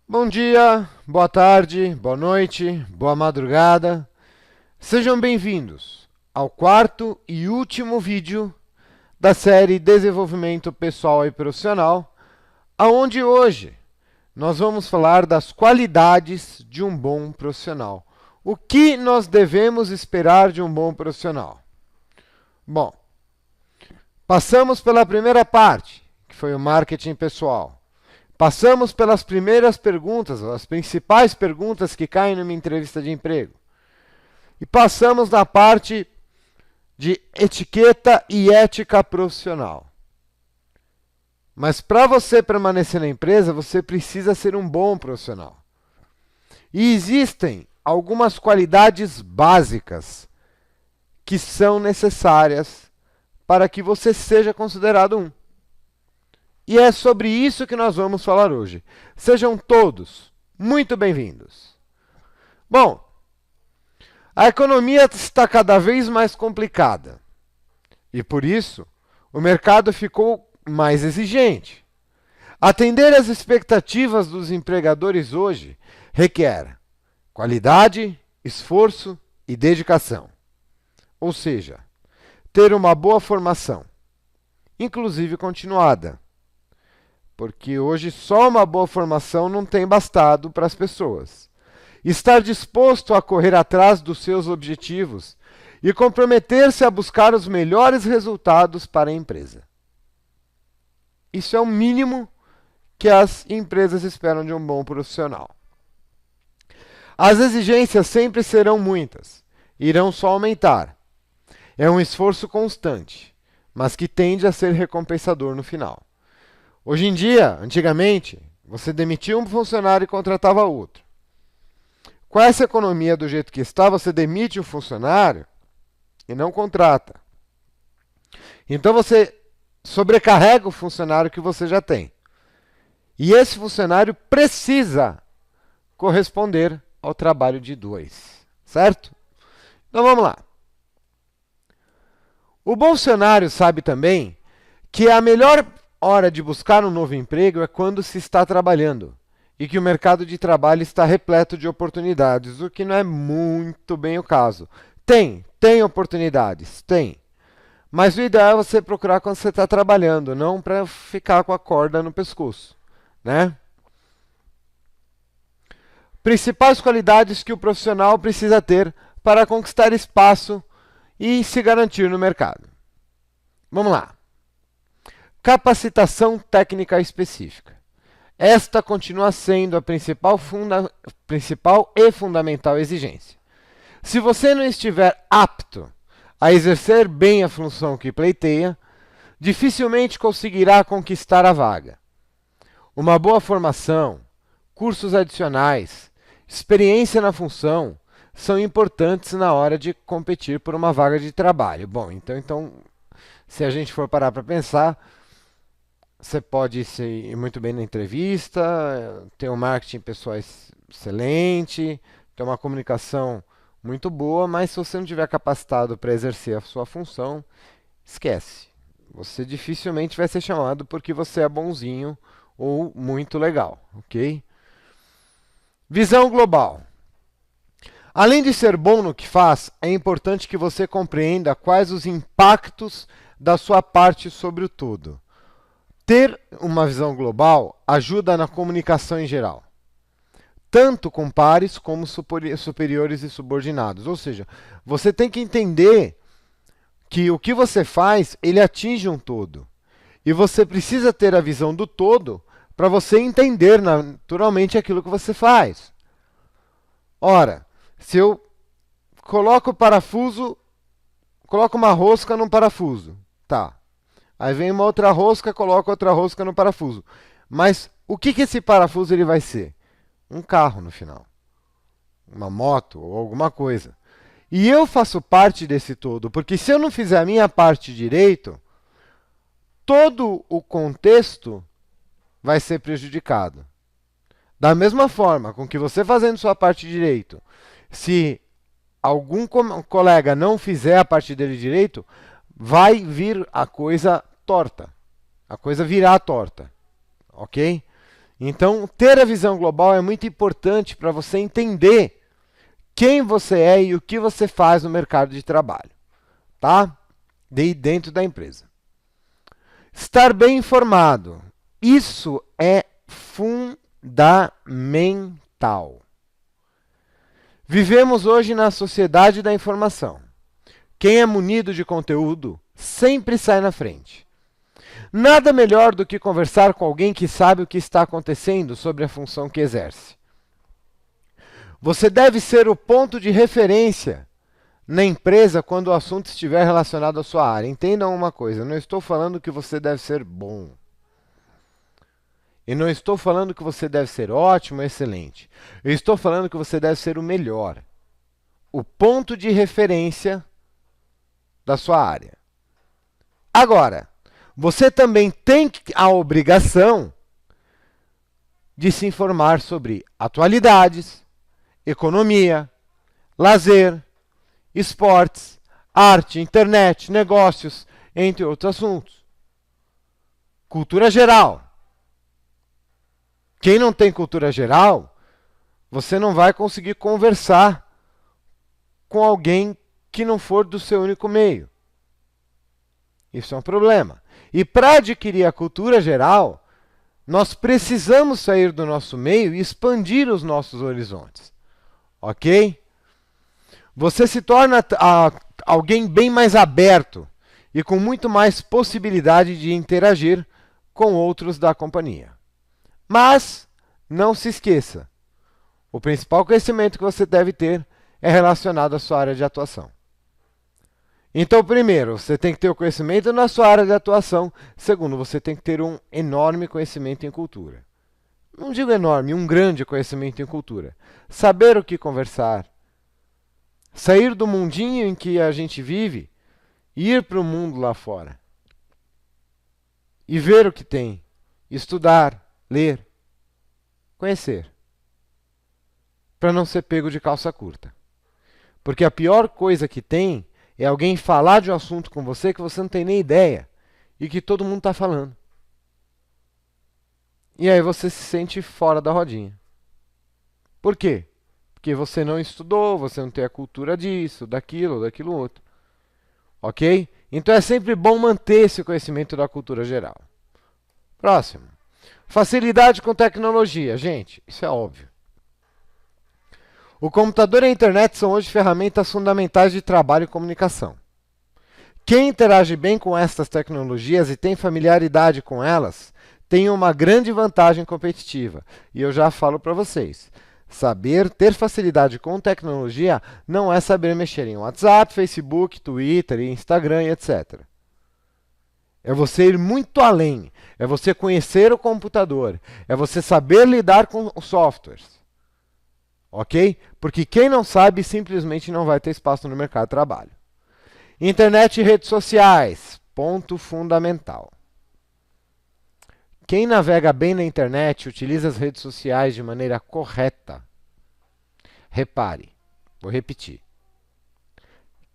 Bom dia, boa tarde, boa noite, boa madrugada. Sejam bem-vindos ao quarto e último vídeo da série Desenvolvimento Pessoal e Profissional, aonde hoje nós vamos falar das qualidades de um bom profissional. O que nós devemos esperar de um bom profissional? Bom, passamos pela primeira parte, que foi o marketing pessoal. Passamos pelas primeiras perguntas, as principais perguntas que caem numa entrevista de emprego. E passamos na parte de etiqueta e ética profissional. Mas para você permanecer na empresa, você precisa ser um bom profissional. E existem algumas qualidades básicas que são necessárias para que você seja considerado um. E é sobre isso que nós vamos falar hoje. Sejam todos muito bem-vindos. Bom, a economia está cada vez mais complicada. E por isso, o mercado ficou mais exigente. Atender às expectativas dos empregadores hoje requer qualidade, esforço e dedicação. Ou seja, ter uma boa formação, inclusive continuada. Porque hoje só uma boa formação não tem bastado para as pessoas. Estar disposto a correr atrás dos seus objetivos e comprometer-se a buscar os melhores resultados para a empresa. Isso é o mínimo que as empresas esperam de um bom profissional. As exigências sempre serão muitas, irão só aumentar. É um esforço constante, mas que tende a ser recompensador no final. Hoje em dia, antigamente, você demitia um funcionário e contratava outro. Com essa economia do jeito que está, você demite o funcionário e não contrata. Então você sobrecarrega o funcionário que você já tem. E esse funcionário precisa corresponder ao trabalho de dois, certo? Então vamos lá. O bom funcionário sabe também que a melhor hora de buscar um novo emprego é quando se está trabalhando e que o mercado de trabalho está repleto de oportunidades, o que não é muito bem o caso. Tem oportunidades, tem. Mas o ideal é você procurar quando você está trabalhando, não para ficar com a corda no pescoço, né? Principais qualidades que o profissional precisa ter para conquistar espaço e se garantir no mercado. Vamos lá. Capacitação técnica específica. Esta continua sendo a principal e fundamental exigência. Se você não estiver apto a exercer bem a função que pleiteia, dificilmente conseguirá conquistar a vaga. Uma boa formação, cursos adicionais, experiência na função são importantes na hora de competir por uma vaga de trabalho. Bom, então se a gente for parar para pensar, você pode ir muito bem na entrevista, ter um marketing pessoal excelente, ter uma comunicação muito boa, mas se você não tiver capacitado para exercer a sua função, esquece. Você dificilmente vai ser chamado porque você é bonzinho ou muito legal, ok? Visão global. Além de ser bom no que faz, é importante que você compreenda quais os impactos da sua parte sobre o todo. Ter uma visão global ajuda na comunicação em geral, tanto com pares como superiores e subordinados. Ou seja, você tem que entender que o que você faz, ele atinge um todo. E você precisa ter a visão do todo para você entender naturalmente aquilo que você faz. Ora, se eu coloco o parafuso, coloco uma rosca num parafuso, tá. Aí vem uma outra rosca, coloca outra rosca no parafuso. Mas o que esse parafuso ele vai ser? Um carro no final. Uma moto ou alguma coisa. E eu faço parte desse todo, porque se eu não fizer a minha parte direito, todo o contexto vai ser prejudicado. Da mesma forma, com que você fazendo sua parte direito, se algum colega não fizer a parte dele direito, vai vir a coisa torta. A coisa virá torta. Ok? Então, ter a visão global é muito importante para você entender quem você é e o que você faz no mercado de trabalho, tá? Dentro da empresa. Estar bem informado. Isso é fundamental. Vivemos hoje na sociedade da informação. Quem é munido de conteúdo sempre sai na frente. Nada melhor do que conversar com alguém que sabe o que está acontecendo sobre a função que exerce. Você deve ser o ponto de referência na empresa quando o assunto estiver relacionado à sua área. Entendam uma coisa, eu não estou falando que você deve ser bom. Eu não estou falando que você deve ser ótimo, excelente. Eu estou falando que você deve ser o melhor. O ponto de referência da sua área. Agora, você também tem a obrigação de se informar sobre atualidades, economia, lazer, esportes, arte, internet, negócios, entre outros assuntos. Cultura geral. Quem não tem cultura geral, você não vai conseguir conversar com alguém que não for do seu único meio. Isso é um problema. E para adquirir a cultura geral, nós precisamos sair do nosso meio e expandir os nossos horizontes. Ok? Você se torna alguém bem mais aberto e com muito mais possibilidade de interagir com outros da companhia. Mas, não se esqueça, o principal conhecimento que você deve ter é relacionado à sua área de atuação. Então, primeiro, você tem que ter o conhecimento na sua área de atuação. Segundo, você tem que ter um enorme conhecimento em cultura. Não digo enorme, um grande conhecimento em cultura. Saber o que conversar. Sair do mundinho em que a gente vive e ir para o mundo lá fora. E ver o que tem. Estudar, ler, conhecer. Para não ser pego de calça curta. Porque a pior coisa que tem é alguém falar de um assunto com você que você não tem nem ideia e que todo mundo está falando. E aí você se sente fora da rodinha. Por quê? Porque você não estudou, você não tem a cultura disso, daquilo outro. Ok? Então é sempre bom manter esse conhecimento da cultura geral. Próximo. Facilidade com tecnologia. Gente, isso é óbvio. O computador e a internet são hoje ferramentas fundamentais de trabalho e comunicação. Quem interage bem com estas tecnologias e tem familiaridade com elas, tem uma grande vantagem competitiva. E eu já falo para vocês, saber ter facilidade com tecnologia não é saber mexer em WhatsApp, Facebook, Twitter, Instagram e etc. É você ir muito além, é você conhecer o computador, é você saber lidar com os softwares. Ok? Porque quem não sabe simplesmente não vai ter espaço no mercado de trabalho. Internet e redes sociais, ponto fundamental. Quem navega bem na internet utiliza as redes sociais de maneira correta. Repare, vou repetir.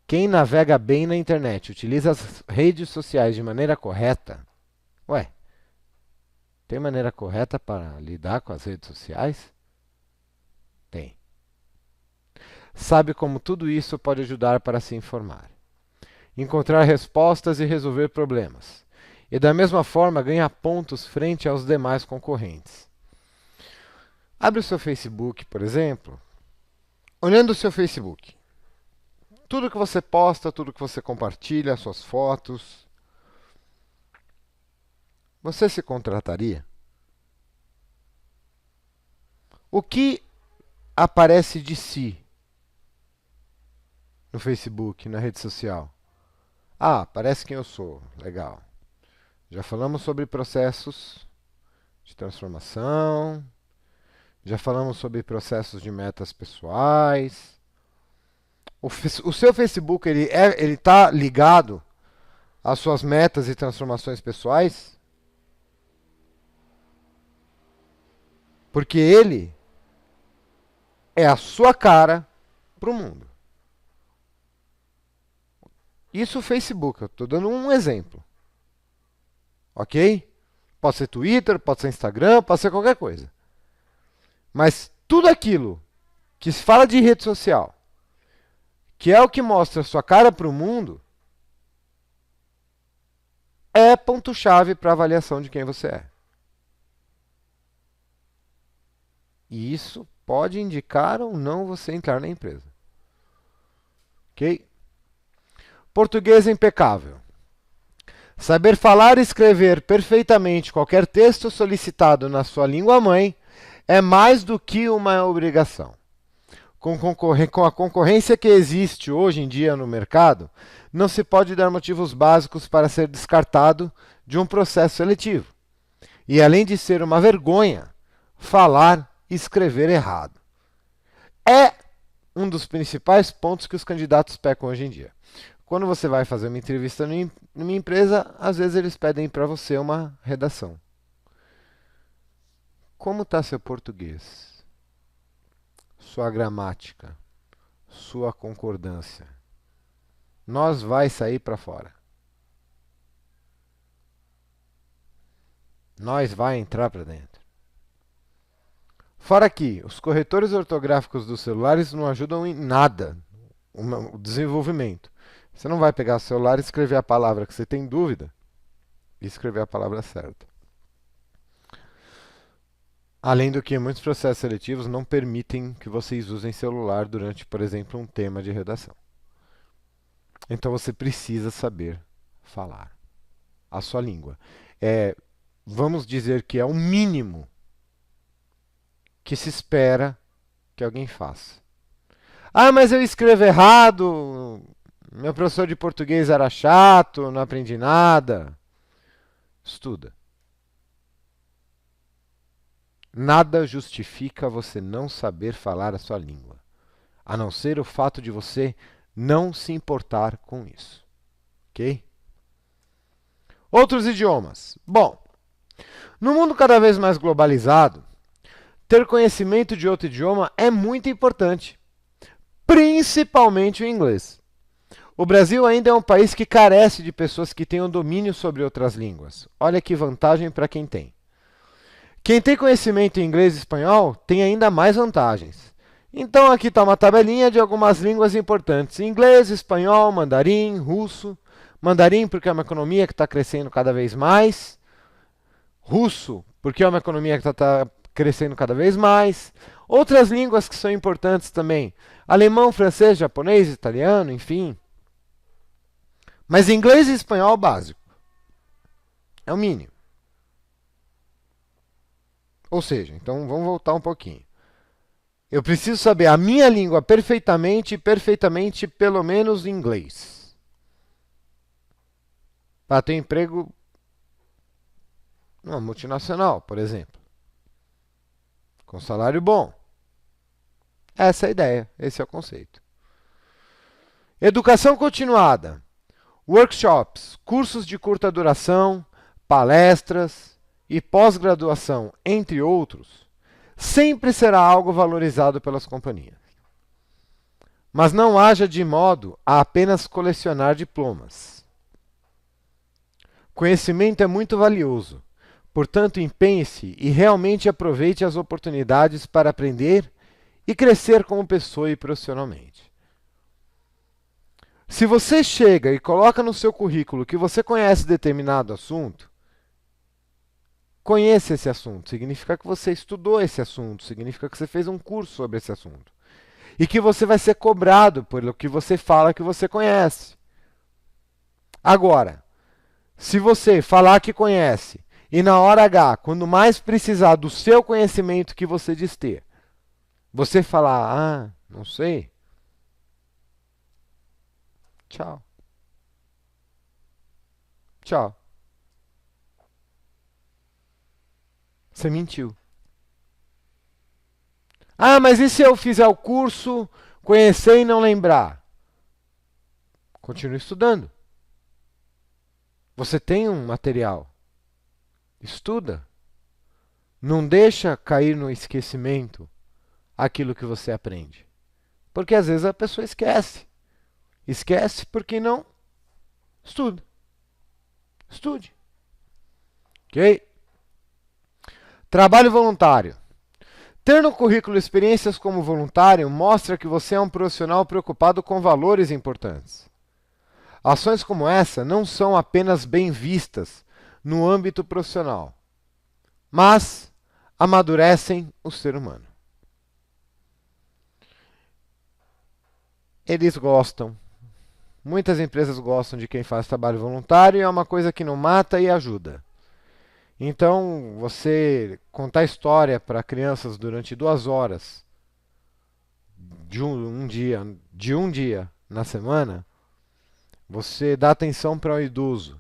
Quem navega bem na internet utiliza as redes sociais de maneira correta. Ué, tem maneira correta para lidar com as redes sociais? Tem. Sabe como tudo isso pode ajudar para se informar, encontrar respostas e resolver problemas. E da mesma forma ganha pontos frente aos demais concorrentes. Abre o seu Facebook, por exemplo. Olhando o seu Facebook, tudo que você posta, tudo que você compartilha, suas fotos, você se contrataria? O que aparece de si no Facebook, na rede social? Ah, parece quem eu sou. Legal. Já falamos sobre processos de transformação. Já falamos sobre processos de metas pessoais. O seu Facebook ele está ligado às suas metas e transformações pessoais? Porque ele é a sua cara para o mundo. Isso o Facebook, eu estou dando um exemplo. Ok? Pode ser Twitter, pode ser Instagram, pode ser qualquer coisa. Mas tudo aquilo que se fala de rede social, que é o que mostra a sua cara para o mundo, é ponto-chave para a avaliação de quem você é. E isso pode indicar ou não você entrar na empresa. Ok? Português impecável. Saber falar e escrever perfeitamente qualquer texto solicitado na sua língua mãe é mais do que uma obrigação. Com a concorrência que existe hoje em dia no mercado, não se pode dar motivos básicos para ser descartado de um processo seletivo. E além de ser uma vergonha, falar e escrever errado. É um dos principais pontos que os candidatos pecam hoje em dia. Quando você vai fazer uma entrevista numa empresa, às vezes eles pedem para você uma redação. Como está seu português? Sua gramática? Sua concordância? Nós vai sair para fora. Nós vai entrar para dentro. Fora que os corretores ortográficos dos celulares não ajudam em nada o desenvolvimento. Você não vai pegar o celular e escrever a palavra que você tem dúvida e escrever a palavra certa. Além do que, muitos processos seletivos não permitem que vocês usem celular durante, por exemplo, um tema de redação. Então você precisa saber falar a sua língua. Vamos dizer que é o mínimo que se espera que alguém faça. Ah, mas eu escrevo errado, meu professor de português era chato, não aprendi nada. Estuda. Nada justifica você não saber falar a sua língua, a não ser o fato de você não se importar com isso. Ok? Outros idiomas. Bom, no mundo cada vez mais globalizado, ter conhecimento de outro idioma é muito importante, principalmente o inglês. O Brasil ainda é um país que carece de pessoas que tenham domínio sobre outras línguas. Olha que vantagem para quem tem. Quem tem conhecimento em inglês e espanhol tem ainda mais vantagens. Então aqui está uma tabelinha de algumas línguas importantes. Inglês, espanhol, mandarim, russo. Mandarim porque é uma economia que está crescendo cada vez mais. Russo porque é uma economia que está crescendo cada vez mais. Outras línguas que são importantes também. Alemão, francês, japonês, italiano, enfim. Mas inglês e espanhol básico. É o mínimo. Ou seja, então vamos voltar um pouquinho. Eu preciso saber a minha língua perfeitamente e perfeitamente pelo menos inglês. Para ter emprego numa multinacional, por exemplo. Com salário bom. Essa é a ideia, esse é o conceito. Educação continuada. Workshops, cursos de curta duração, palestras e pós-graduação, entre outros, sempre será algo valorizado pelas companhias. Mas não haja de modo a apenas colecionar diplomas. Conhecimento é muito valioso, portanto, empenhe-se e realmente aproveite as oportunidades para aprender e crescer como pessoa e profissionalmente. Se você chega e coloca no seu currículo que você conhece determinado assunto, conheça esse assunto, significa que você estudou esse assunto, significa que você fez um curso sobre esse assunto. E que você vai ser cobrado pelo que você fala que você conhece. Agora, se você falar que conhece e na hora H, quando mais precisar do seu conhecimento que você diz ter, você falar, ah, não sei, tchau. Tchau. Você mentiu. Ah, mas e se eu fizer o curso, conhecer e não lembrar? Continue estudando. Você tem um material. Estuda. Não deixa cair no esquecimento aquilo que você aprende. Porque às vezes a pessoa esquece. Esquece porque não estuda. Estude. Ok? Trabalho voluntário. Ter no currículo experiências como voluntário mostra que você é um profissional preocupado com valores importantes. Ações como essa não são apenas bem vistas no âmbito profissional, mas amadurecem o ser humano. Eles gostam. Muitas empresas gostam de quem faz trabalho voluntário e é uma coisa que não mata e ajuda. Então, você contar história para crianças durante 2 horas de um dia na semana, você dá atenção para um idoso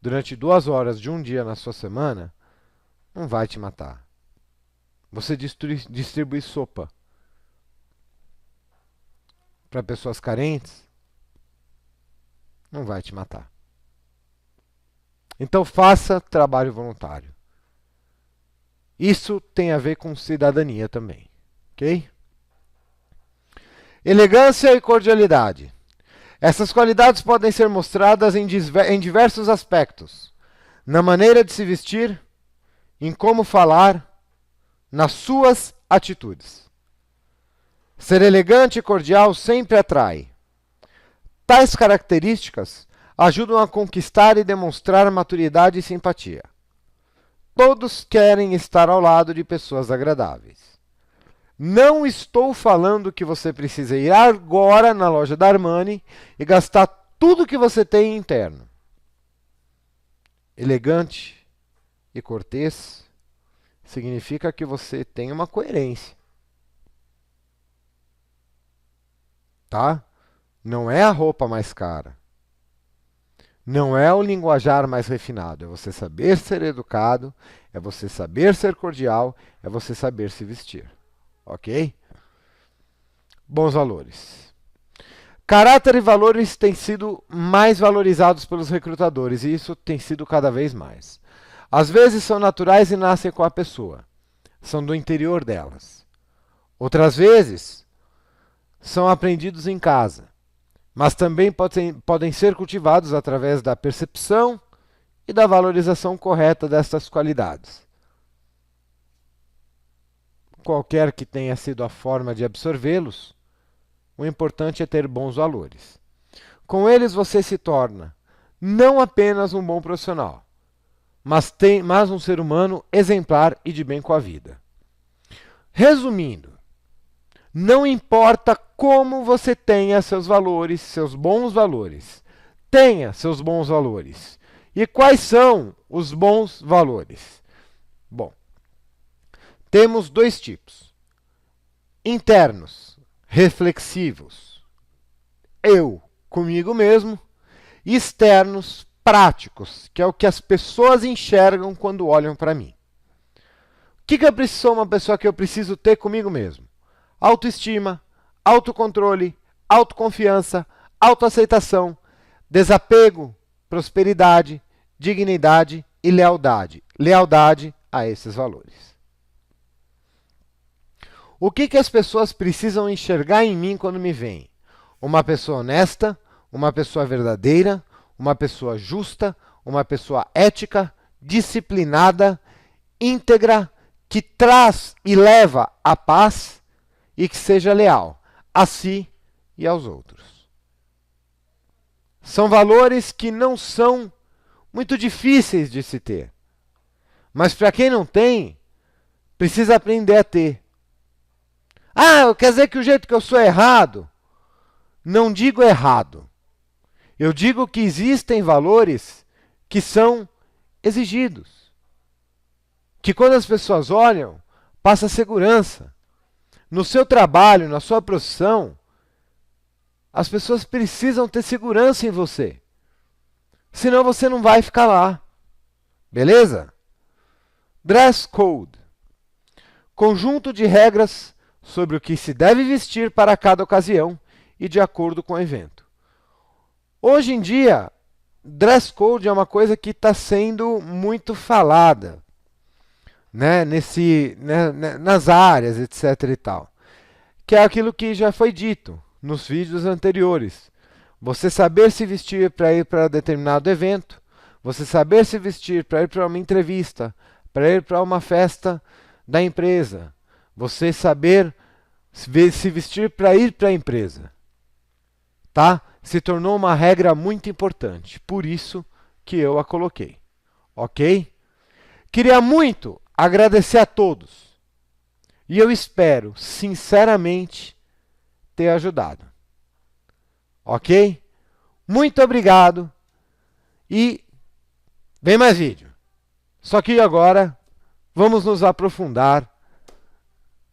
durante 2 horas de um dia na sua semana, não vai te matar. Você distribui sopa para pessoas carentes, não vai te matar. Então faça trabalho voluntário. Isso tem a ver com cidadania também, ok? Elegância e cordialidade. Essas qualidades podem ser mostradas em diversos aspectos. Na maneira de se vestir, em como falar, nas suas atitudes. Ser elegante e cordial sempre atrai. Tais características ajudam a conquistar e demonstrar maturidade e simpatia. Todos querem estar ao lado de pessoas agradáveis. Não estou falando que você precisa ir agora na loja da Armani e gastar tudo que você tem interno. Elegante e cortês significa que você tem uma coerência. Tá? Não é a roupa mais cara. Não é o linguajar mais refinado. É você saber ser educado, é você saber ser cordial, é você saber se vestir. Ok? Bons valores. Caráter e valores têm sido mais valorizados pelos recrutadores e isso tem sido cada vez mais. Às vezes são naturais e nascem com a pessoa. São do interior delas. Outras vezes são aprendidos em casa, mas também podem ser cultivados através da percepção e da valorização correta destas qualidades. Qualquer que tenha sido a forma de absorvê-los, o importante é ter bons valores. Com eles você se torna não apenas um bom profissional, mas um ser humano exemplar e de bem com a vida. Resumindo, não importa como você tenha seus valores, seus bons valores. Tenha seus bons valores. E quais são os bons valores? Bom, temos 2 tipos. Internos, reflexivos, eu comigo mesmo. E externos, práticos, que é o que as pessoas enxergam quando olham para mim. O que eu sou uma pessoa que eu preciso ter comigo mesmo? Autoestima, autocontrole, autoconfiança, autoaceitação, desapego, prosperidade, dignidade e lealdade. Lealdade a esses valores. O que as pessoas precisam enxergar em mim quando me veem? Uma pessoa honesta, uma pessoa verdadeira, uma pessoa justa, uma pessoa ética, disciplinada, íntegra, que traz e leva a paz e que seja leal a si e aos outros. São valores que não são muito difíceis de se ter, mas para quem não tem, precisa aprender a ter. Quer dizer que o jeito que eu sou é errado? Não digo errado. Eu digo que existem valores que são exigidos. Que quando as pessoas olham, passa segurança. No seu trabalho, na sua profissão, as pessoas precisam ter segurança em você. Senão você não vai ficar lá. Beleza? Dress code. Conjunto de regras sobre o que se deve vestir para cada ocasião e de acordo com o evento. Hoje em dia, dress code é uma coisa que está sendo muito falada, né, nas áreas, etc. e tal. Que é aquilo que já foi dito nos vídeos anteriores. Você saber se vestir para ir para determinado evento, você saber se vestir para ir para uma entrevista, para ir para uma festa da empresa, você saber se vestir para ir para a empresa, tá? Se tornou uma regra muito importante, por isso que eu a coloquei, ok? Queria muito agradecer a todos e eu espero, sinceramente, ter ajudado, ok? Muito obrigado e vem mais vídeo. Só que agora vamos nos aprofundar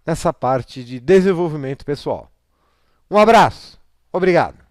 nessa parte de desenvolvimento pessoal. Um abraço, obrigado.